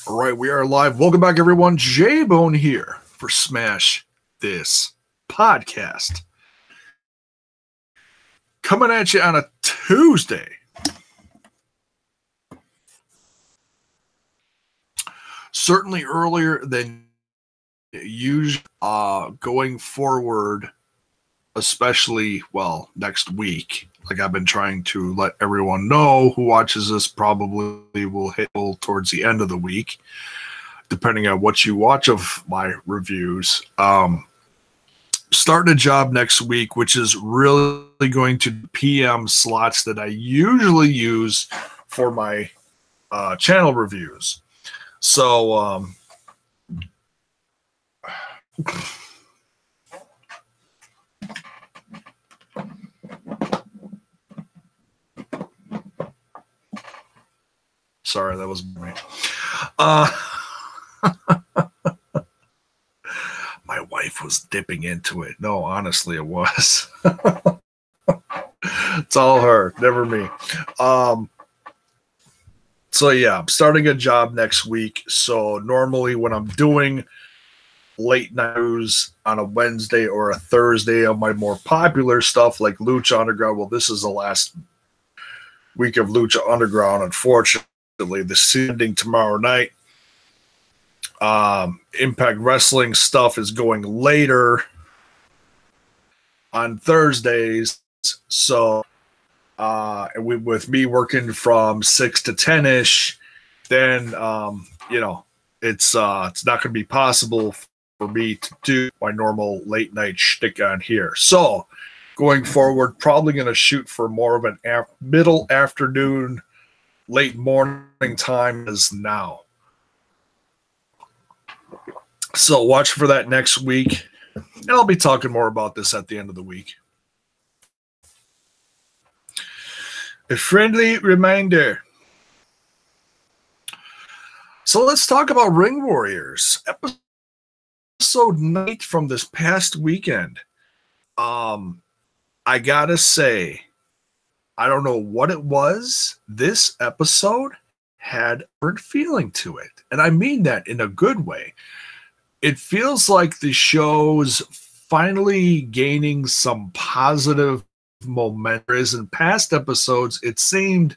All right, we are live. Welcome back, everyone. J-Bone here for Smash This Podcast. Coming at you on a Tuesday. Certainly earlier than usual, going forward, especially, next week. Like I've been trying to let everyone know who watches this probably will hit towards the end of the week, depending on what you watch of my reviews. Starting a job next week, which is really going to PM slots that I usually use for my channel reviews. So, sorry, that was me. My wife was dipping into it. No, honestly, it was. It's all her, never me. So yeah, I'm starting a job next week. So normally when I'm doing late night news on a Wednesday or a Thursday of my more popular stuff like Lucha Underground, well, this is the last week of Lucha Underground, unfortunately. This ending tomorrow night. Impact Wrestling stuff is going later on Thursdays. So with me working from 6 to 10-ish, then it's not going to be possible for me to do my normal late night shtick on here. So going forward, probably going to shoot for more of an middle afternoon, late morning time as now. So watch for that next week, and I'll be talking more about this at the end of the week. A friendly reminder. So let's talk about Ring Warriors. Episode 9 from this past weekend. I gotta say, I don't know what it was. This episode had a different feeling to it. And I mean that in a good way. It feels like the show's finally gaining some positive momentum. Whereas in past episodes, it seemed,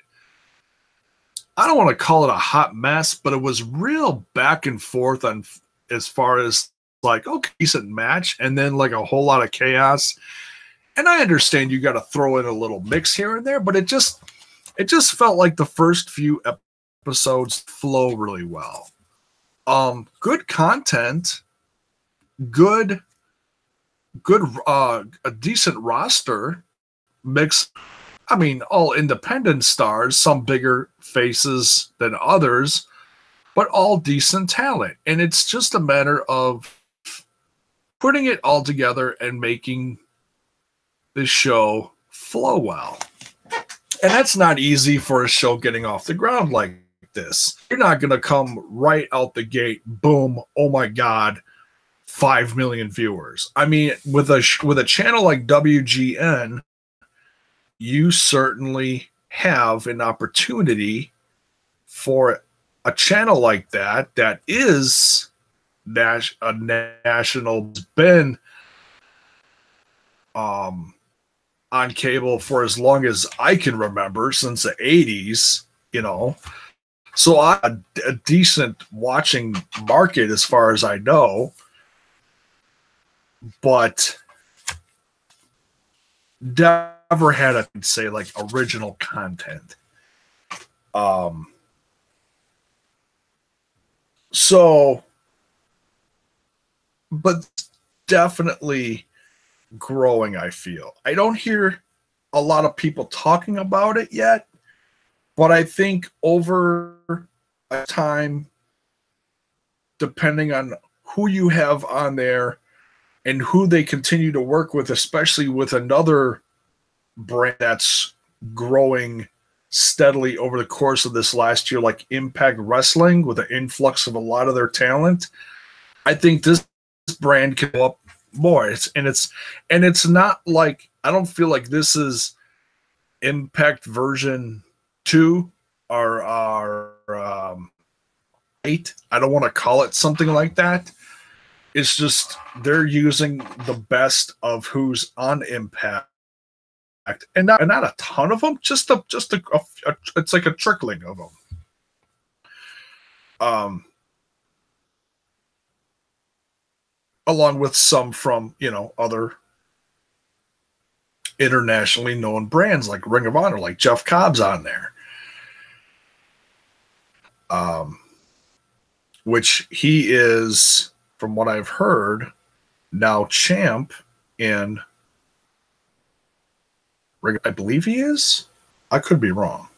I don't want to call it a hot mess, but it was real back and forth on as far as like, okay, decent match, and then like a whole lot of chaos. And I understand you got to throw in a little mix here and there, but it just felt like the first few episodes flow really well. Good content, good, a decent roster mix. I mean, all independent stars, some bigger faces than others, but all decent talent. And it's just a matter of putting it all together and making the show flow well. And that's not easy for a show getting off the ground like this. You're not going to come right out the gate, boom, oh my God, 5 million viewers. I mean, with a channel like WGN, you certainly have an opportunity for a channel like that is a national, been on cable for as long as I can remember, since the 80s, So a decent watching market as far as I know, but never had original content. But definitely growing, I feel. I don't hear a lot of people talking about it yet, but I think over time, depending on who you have on there and who they continue to work with, especially with another brand that's growing steadily over the course of this last year, like Impact Wrestling, with an influx of a lot of their talent, I think this brand can go up more. It's not like, I don't feel like this is Impact version 2 or I don't want to call it something like that. It's just they're using the best of who's on Impact, and not a ton of them, just a it's like a trickling of them. Along with some from other internationally known brands like Ring of Honor, like Jeff Cobb's on there. Which he is, from what I've heard, now champ in Ring. I believe he is. I could be wrong.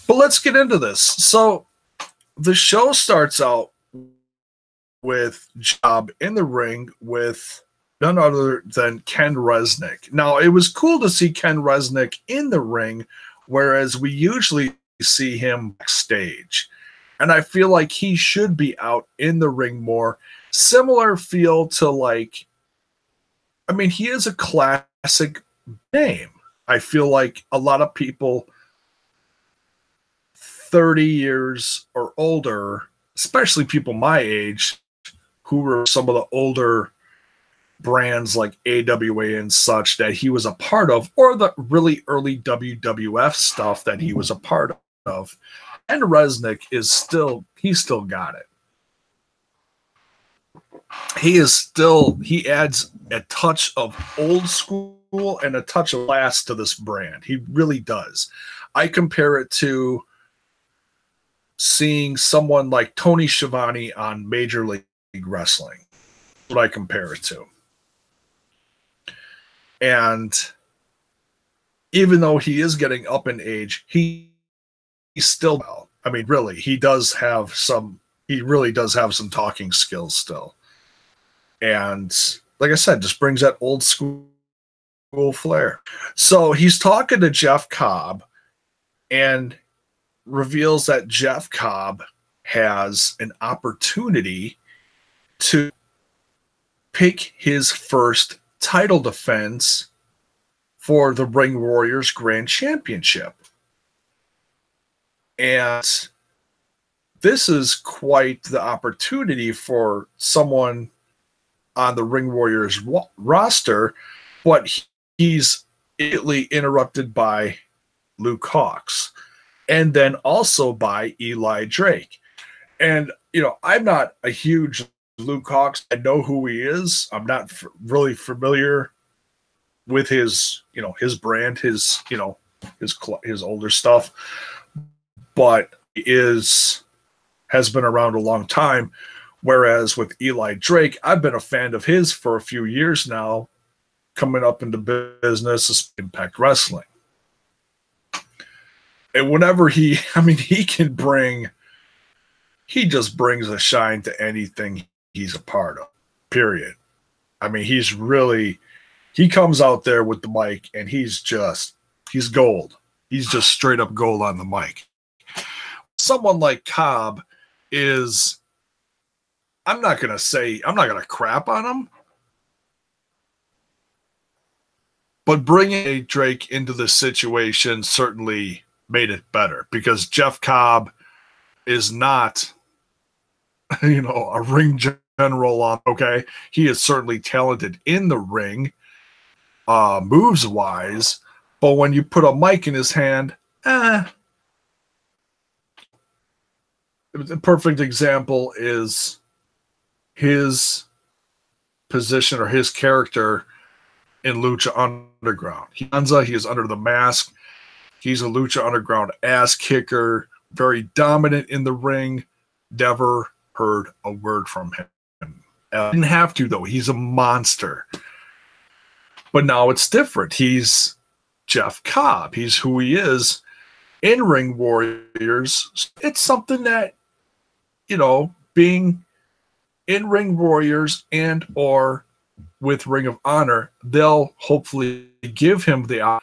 But let's get into this. So the show starts out with Job in the ring with none other than Ken Resnick. Now, it was cool to see Ken Resnick in the ring, whereas we usually see him backstage. And I feel like he should be out in the ring more. Similar feel to he is a classic name. I feel like a lot of people 30 years or older, especially people my age, who were some of the older brands like AWA and such that he was a part of, or the really early WWF stuff that he was a part of. And Resnick he's still got it. He adds a touch of old school and a touch of class to this brand. He really does. I compare it to seeing someone like Tony Schiavone on Major League Wrestling. That's what I compare it to. And even though he is getting up in age, he's still, really, he really does have some talking skills still. And like I said, just brings that old school flair. So he's talking to Jeff Cobb and reveals that Jeff Cobb has an opportunity to pick his first title defense for the Ring Warriors Grand Championship. And this is quite the opportunity for someone on the Ring Warriors roster, but he's immediately interrupted by Luke Hawx and then also by Eli Drake. And, I'm not a huge Luke Hawx. I know who he is. I'm not really familiar with his brand, his older stuff, but has been around a long time. Whereas with Eli Drake, I've been a fan of his for a few years now, coming up into business, Impact Wrestling. And whenever he just brings a shine to anything he's a part of, period. He comes out there with the mic and he's gold. He's just straight up gold on the mic. Someone like Cobb is, I'm not going to crap on him, but bringing a Drake into this situation certainly made it better, because Jeff Cobb is not, a ring general on, okay? He is certainly talented in the ring, moves wise, but when you put a mic in his hand, the perfect example is his position or his character in Lucha Underground. He is under the mask. He's a Lucha Underground ass kicker, very dominant in the ring. Never heard a word from him. Didn't have to, though. He's a monster. But now it's different. He's Jeff Cobb. He's who he is in Ring Warriors. It's something that, being in Ring Warriors and or with Ring of Honor, they'll hopefully give him the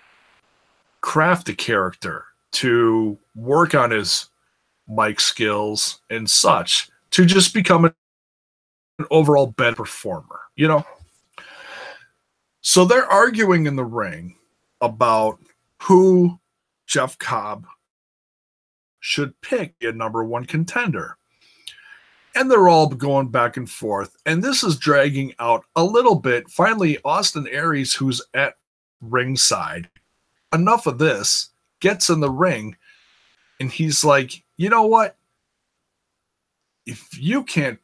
craft a character to work on his mic skills and such to just become an overall better performer, So they're arguing in the ring about who Jeff Cobb should pick a number one contender. And they're all going back and forth. And this is dragging out a little bit. Finally, Austin Aries, who's at ringside, enough of this, gets in the ring. And he's like, you know what? If you can't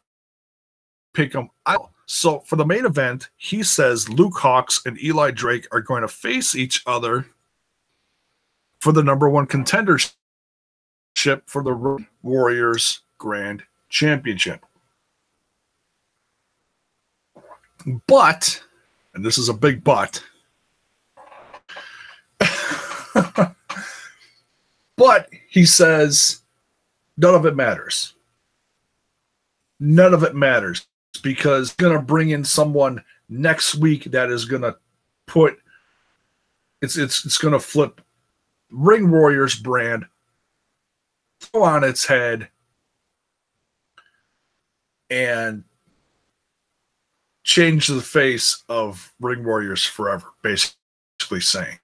pick them, I'll. So for the main event, he says Luke Hawx and Eli Drake are going to face each other for the number one contendership for the Warriors Grand Championship. But, and this is a big but, but he says none of it matters. None of it matters because he's going to bring in someone next week that is going to put it's going to flip Ring Warriors brand on its head and change the face of Ring Warriors forever, basically saying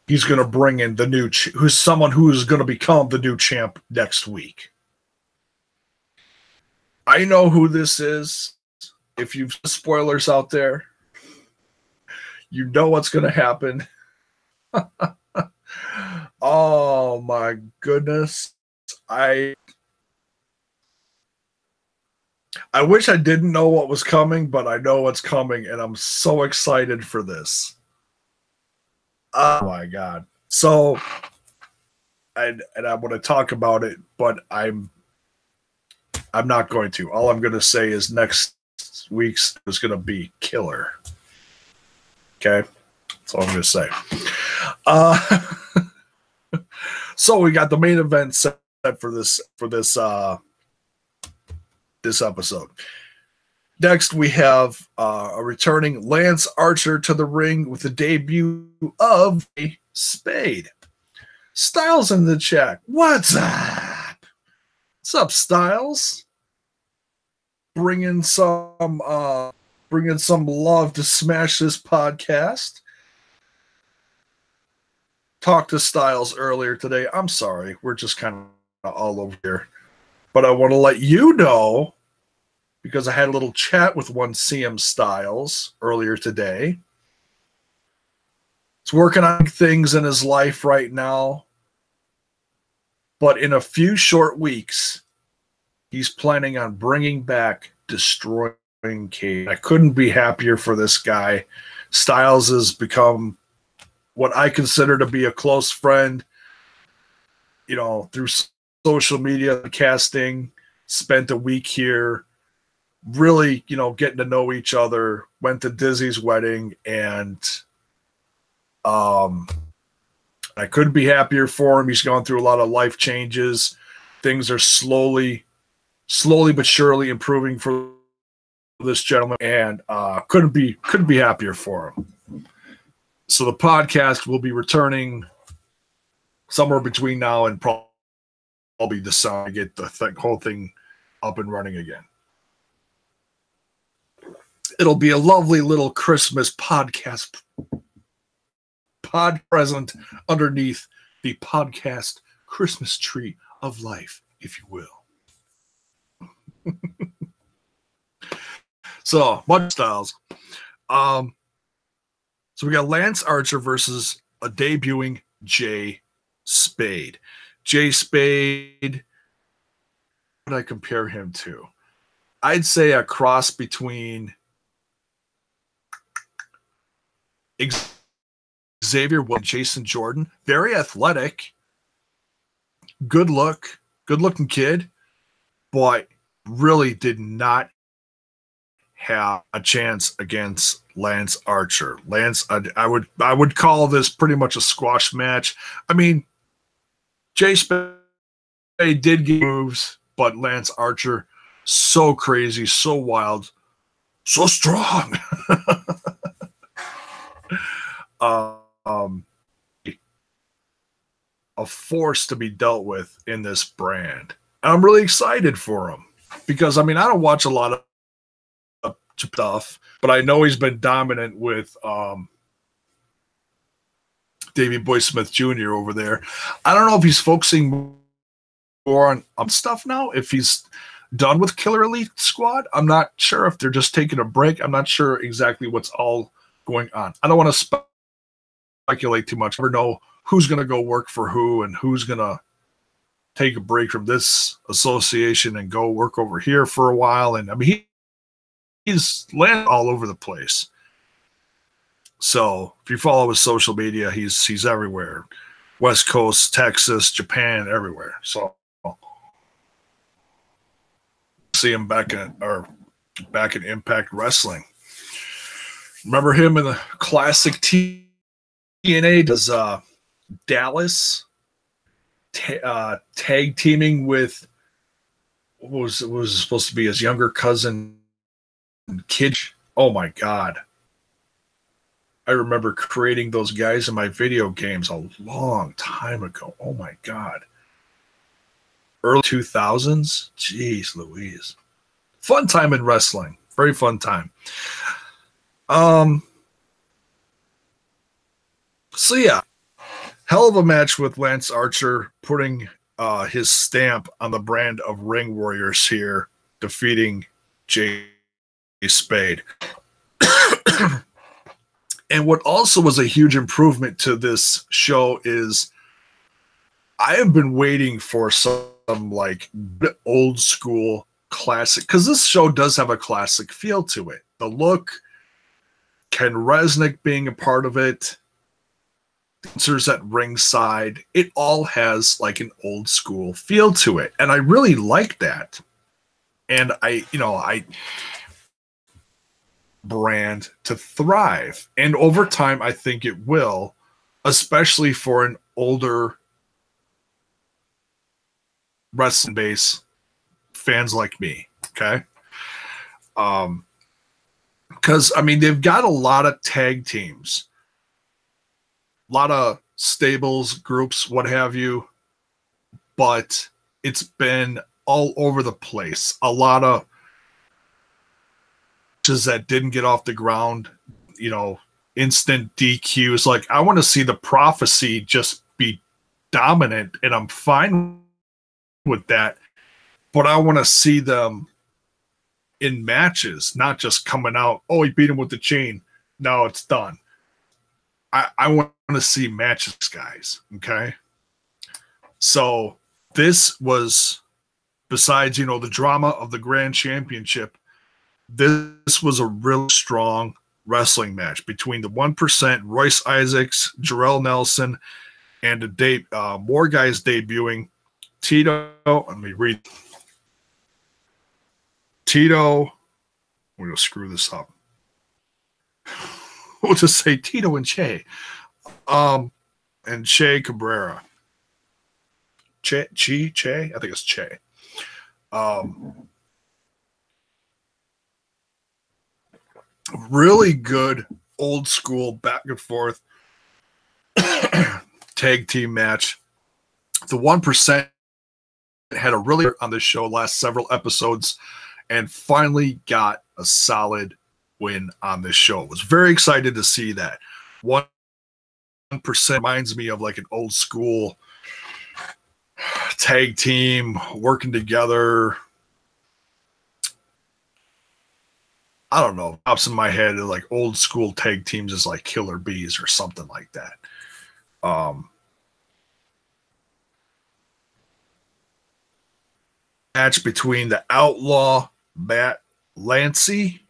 he's going to bring in the new who's someone who is going to become the new champ next week. I know who this is. If you've spoilers out there, you know what's going to happen. Oh my goodness. I wish I didn't know what was coming, but I know what's coming, and I'm so excited for this. Oh my God. So, and I want to talk about it, but I'm not going to. All I'm going to say is next week's is going to be killer. Okay? That's all I'm going to say. So we got the main event set for this episode. Next, we have a returning Lance Archer to the ring with the debut of a Spade. Styles in the chat. What's up? What's up, Styles? Bringing some love to smash this podcast. Talked to Styles earlier today. I'm sorry, we're just kind of all over here, but I want to let you know because I had a little chat with one CM Styles earlier today. He's working on things in his life right now, but in a few short weeks, he's planning on bringing back Destroying Cage. I couldn't be happier for this guy. Styles has become what I consider to be a close friend, you know, through social media, casting, spent a week here, really, you know, getting to know each other, went to Dizzy's wedding, and I couldn't be happier for him. He's gone through a lot of life changes. Things are slowly but surely improving for this gentleman, and couldn't be happier for him. So the podcast will be returning somewhere between now and probably December to get the whole thing up and running again. It'll be a lovely little Christmas podcast pod present underneath the podcast Christmas tree of life, if you will. So, much Styles. So we got Lance Archer versus a debuting Jay Spade. Jay Spade, what would I compare him to? I'd say a cross between Xavier Woods and Jason Jordan. Very athletic, good-looking kid, but really did not have a chance against Lance Archer. Lance, I would call this pretty much a squash match. I mean, Jay Spade did get moves, but Lance Archer, so crazy, so wild, so strong. A force to be dealt with in this brand. And I'm really excited for him because, I mean, I don't watch a lot of stuff, but I know he's been dominant with Davey Boy Smith Jr. over there. I don't know if he's focusing on stuff now. If he's done with Killer Elite Squad, I'm not sure if they're just taking a break. I'm not sure exactly what's all going on. I don't want to speculate too much. I never know who's going to go work for who and who's going to take a break from this association and go work over here for a while. And I mean, he's landed all over the place. So if you follow his social media, he's everywhere. West Coast, Texas, Japan, everywhere. So see him back in Impact Wrestling. Remember him in the classic TNA? Does Dallas tag teaming with what was supposed to be his younger cousin Kid? Oh my God. I remember creating those guys in my video games a long time ago. Oh my God. Early 2000s? Jeez Louise. Fun time in wrestling. Very fun time. So yeah, hell of a match with Lance Archer putting his stamp on the brand of Ring Warriors here, defeating Jay Spade. And what also was a huge improvement to this show is I have been waiting for some like old school classic, because this show does have a classic feel to it. The look, Ken Resnick being a part of it, dancers at ringside, it all has like an old school feel to it. And I really like that. And I brand to thrive. And over time, I think it will, especially for an older wrestling base fans like me. Okay. Because I mean, they've got a lot of tag teams, a lot of stables, groups, what have you, but it's been all over the place. A lot of that didn't get off the ground, instant DQs. Like, I want to see the Prophecy just be dominant, and I'm fine with that, but I want to see them in matches, not just coming out, oh, he beat him with the chain, now it's done. I want to see matches, guys. Okay. So this was, besides, the drama of the Grand Championship, this was a really strong wrestling match between the 1%, Royce Isaacs, Jarrell Nelson, and more guys debuting. Tito, let me read. Tito, we're going to screw this up. We'll just say Tito and Che. And Che Cabrera. Che? I think it's Che. Really good old school back and forth tag team match. The 1% had a really on this show last several episodes and finally got a solid win on this show. Was very excited to see that. 1% reminds me of like an old school tag team working together. I don't know. Pops in my head like old school tag teams is like Killer Bees or something like that. Match between the Outlaw Matt Lancey.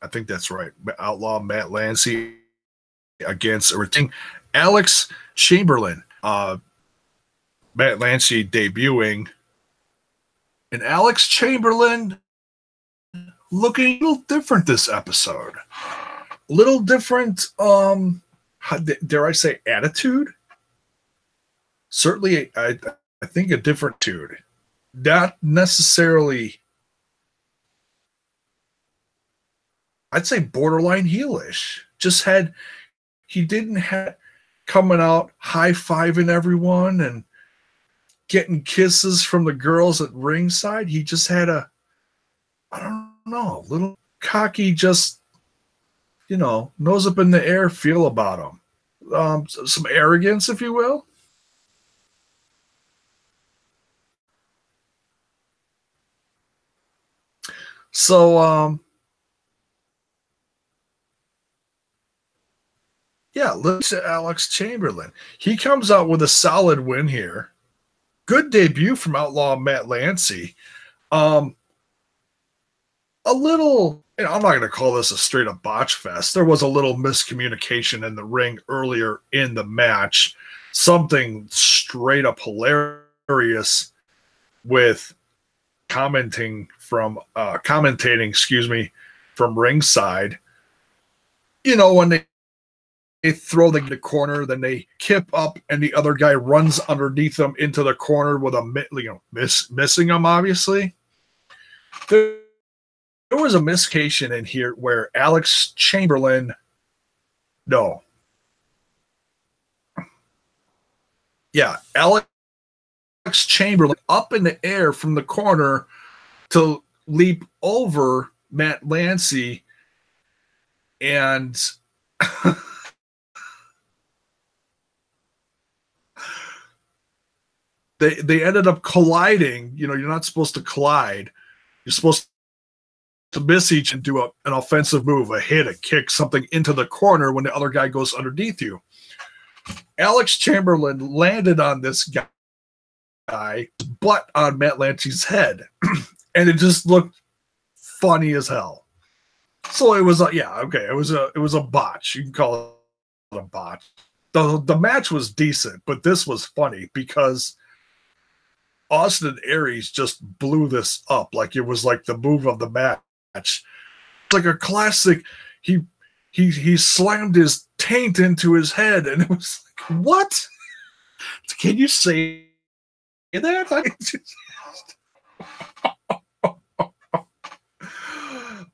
I think that's right. Outlaw Matt Lancey against Alex Chamberlain. Matt Lancey debuting. And Alex Chamberlain looking a little different this episode. A little different, dare I say, attitude? Certainly, I think a different dude. Not necessarily, I'd say borderline heelish. He didn't have coming out high-fiving everyone and getting kisses from the girls at ringside. He just had a little cocky, just, nose up in the air feel about him. Some arrogance, if you will. So, yeah, let's at Alex Chamberlain. He comes out with a solid win here. Good debut from Outlaw Matt Lancey. Um, a little, I'm not going to call this a straight up botch fest. There was a little miscommunication in the ring earlier in the match. Something straight up hilarious with commentating, excuse me, from ringside. You know, when they throw the corner, then they kip up, and the other guy runs underneath them into the corner with missing them. Obviously, there was a miscommunication in here where Alex Chamberlain, no, yeah, Alex Chamberlain up in the air from the corner to leap over Matt Lancey, and they ended up colliding. You know, you're not supposed to collide. You're supposed to miss each and do an offensive move, a hit, a kick, something into the corner when the other guy goes underneath you. Alex Chamberlain landed on this guy, butt on Matt Lancey's head, and it just looked funny as hell. So it was it was a botch. You can call it a botch. The match was decent, but this was funny because Austin Aries just blew this up like it was like the move of the match. It's like a classic. He slammed his taint into his head, and it was like, what? Can you say that?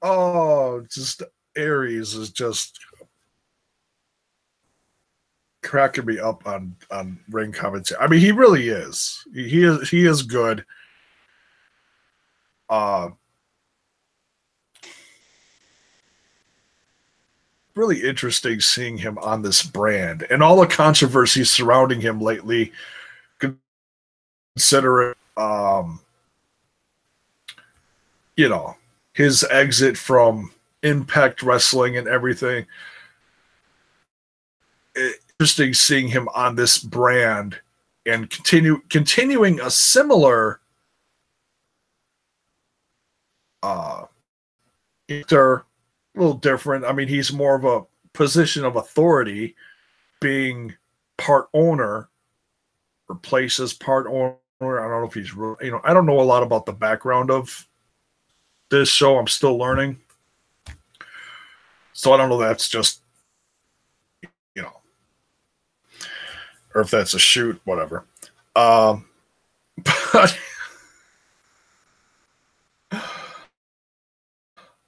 Oh, just Aries is just cracking me up on ring commentary. I mean, he really is. He is good. Really interesting seeing him on this brand and all the controversy surrounding him lately, considering you know, his exit from Impact Wrestling and everything. Interesting seeing him on this brand and continuing a similar character, a little different. I mean, he's more of a position of authority, being part owner, replaces part owner. I don't know if he's, I don't know a lot about the background of this show. I'm still learning. So I don't know if that's just, or if that's a shoot, whatever. But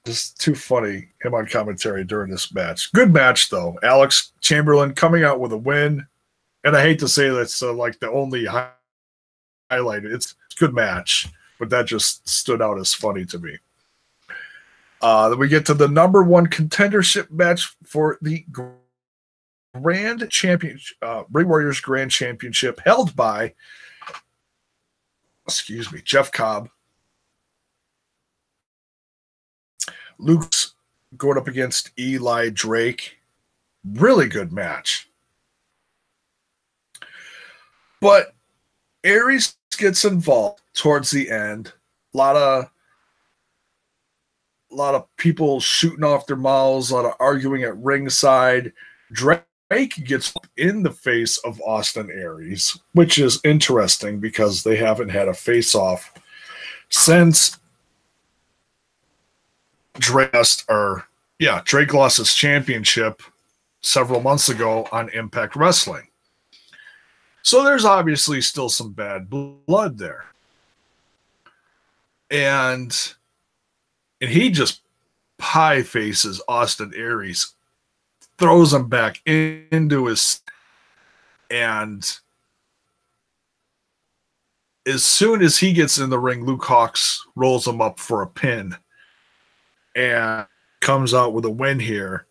just too funny, him on commentary during this match. Good match, though. Alex Chamberlain coming out with a win. And I hate to say that's like the only highlight. It's a good match, but that just stood out as funny to me. Then we get to the number one contendership match for the Grand Championship, Ring Warriors Grand Championship, held by, Jeff Cobb. Luke's going up against Eli Drake. Really good match. But Aries gets involved towards the end. A lot of people shooting off their mouths, a lot of arguing at ringside. Drake gets in the face of Austin Aries, which is interesting because they haven't had a face-off since Drake lost his championship several months ago on Impact Wrestling. So there's obviously still some bad blood there. And he just pie faces Austin Aries, throws him back into his, and as soon as he gets in the ring, Luke Hawx rolls him up for a pin and comes out with a win here.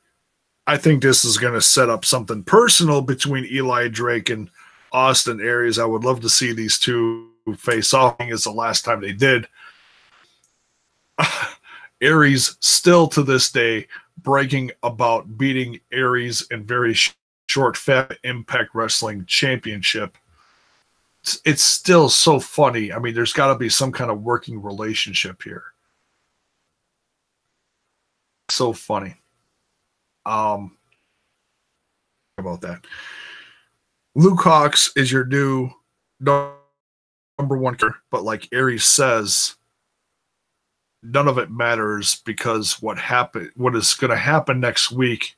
I think this is going to set up something personal between Eli Drake and Austin Aries. I would love to see these two face off. It's the last time they did. Aries still to this day bragging about beating Aries in very short fat Impact Wrestling Championship. It's still so funny. I mean, there's got to be some kind of working relationship here. So funny. About that. Luke Hawx is your new number one character, but like Aries says, none of it matters because what is going to happen next week,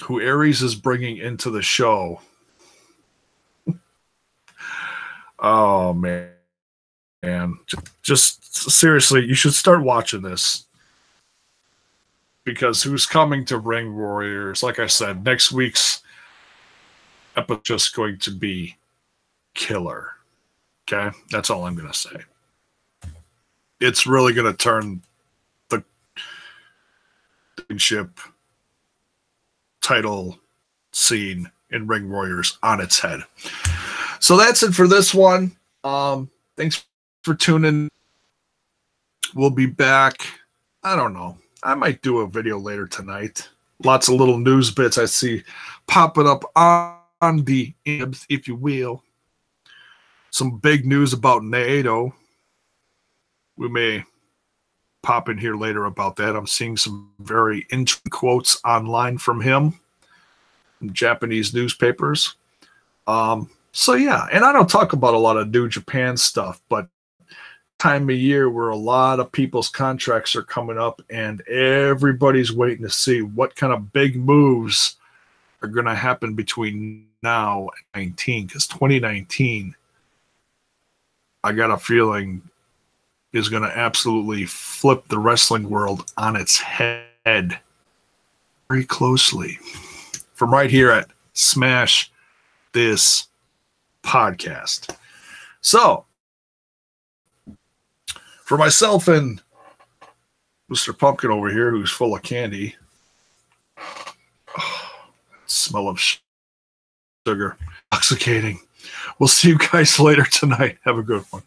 who Aries is bringing into the show. Oh man, just seriously, you should start watching this, because who's coming to Ring Warriors? Like I said, next week's episode is just going to be killer. Okay, that's all I'm going to say. It's really going to turn the championship title scene in Ring Warriors on its head. So that's it for this one. Thanks for tuning. We'll be back. I don't know. I might do a video later tonight. Lots of little news bits I see popping up on the ibs, if you will. Some big news about NATO. We may pop in here later about that. I'm seeing some very interesting quotes online from him in Japanese newspapers. So yeah, and I don't talk about a lot of New Japan stuff, but time of year where a lot of people's contracts are coming up and everybody's waiting to see what kind of big moves are going to happen between now and 19, because 2019, I got a feeling, is going to absolutely flip the wrestling world on its head very closely. From right here at Smash This Podcast. So, for myself and Mr. Pumpkin over here, who's full of candy, smell of sugar, intoxicating. We'll see you guys later tonight. Have a good one.